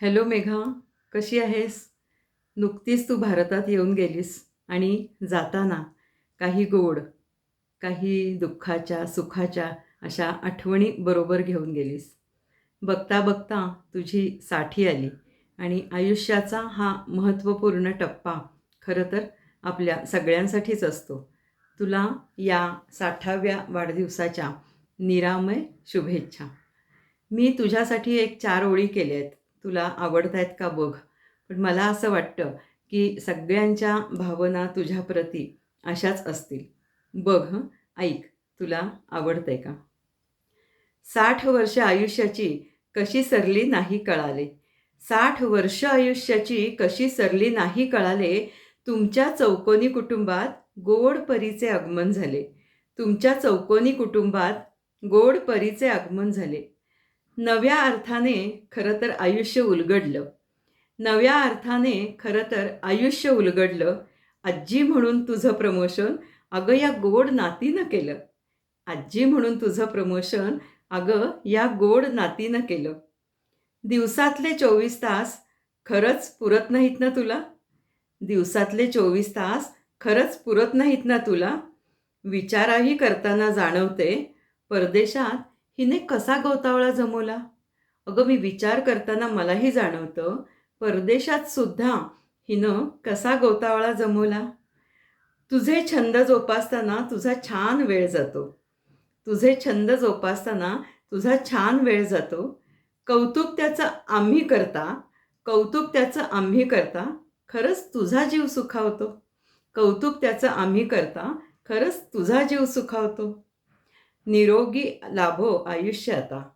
Hello Megha, कशी आहेस? नुकतीच तू भारतात येऊन गेलीस आणि जाताना काही गोड, काही दुःखाच्या, सुखाच्या अशा आठवणी बरोबर घेऊन गेलीस. बघता बघता तुझी 60 आली आणि आयुष्याचा हा महत्त्वपूर्ण टप्पा खरं तर आपल्या सगळ्यांसाठीच असतो. तुला या 60व्या वाढदिवसाच्या निरामय शुभेच्छा. मी तुझ्यासाठी एक 4 ओळी केल्या आहेत. तुला आवडत आहेत का बघ. पण मला असं वाटतं, की सगळ्यांच्या भावना तुझ्याप्रती अशाच असतील. बघ हं, ऐक. तुला आवडतंय का? 60 वर्ष आयुष्याची कशी सरली नाही कळाले. 60 वर्ष आयुष्याची कशी सरली नाही कळाले. तुमच्या चौकोनी कुटुंबात गोड परीचे आगमन झाले. तुमच्या चौकोनी कुटुंबात गोड परीचे आगमन झाले. नव्या अर्थाने खरं तर आयुष्य उलगडलं. नव्या अर्थाने खरं तर आयुष्य उलगडलं. आजी म्हणून तुझं प्रमोशन अगं या गोड नातीनं केलं. आजी म्हणून तुझं प्रमोशन अगं या गोड नातीनं केलं. दिवसातले 24 तास खरंच पुरत नाहीत ना तुला? दिवसातले 24 तास खरंच पुरत नाहीत ना तुला? विचारही करताना जाणवते, परदेशात हिने कसा गोतावळा जमवला? अगं मी विचार करताना मलाही जाणवतं, परदेशात सुद्धा हिनं कसा गोतावळा जमवला? तुझे छंद जोपासताना तुझा छान वेळ जातो. तुझे छंद जोपासताना तुझा छान वेळ जातो. कौतुक त्याचं आम्ही करता, कौतुक त्याचं आम्ही करता, खरंच तुझा जीव सुखावतो. कौतुक त्याचं आम्ही करता, खरंच तुझा जीव सुखावतो. निरोगी लाभो आयुष्य आता.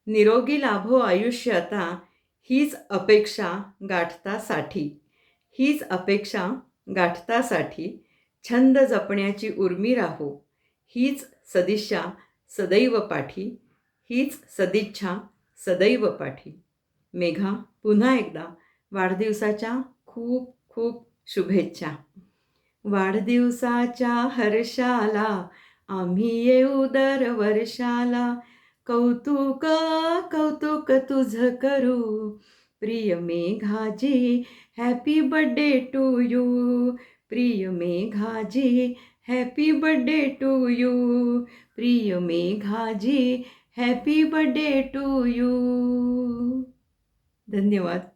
निरोगी लाभो आयुष्य आता. हीच अपेक्षा गाठतासाठी, हीच अपेक्षा गाठतासाठी छंद जपण्याची उर्मी राहो. हीच सदिच्छा सदैव पाठी, हीच सदिच्छा सदैव पाठी. मेघा, पुन्हा एकदा वाढदिवसाच्या खूप खूप शुभेच्छा. वाढदिवसाच्या हर्षाला आम्ही येऊ दरवर्षाला. कौतुक कौतुक तुझं करू प्रिय Meghaji. Happy birthday to you. प्रिय Meghaji happy birthday to you. प्रिय Meghaji happy birthday to you. धन्यवाद.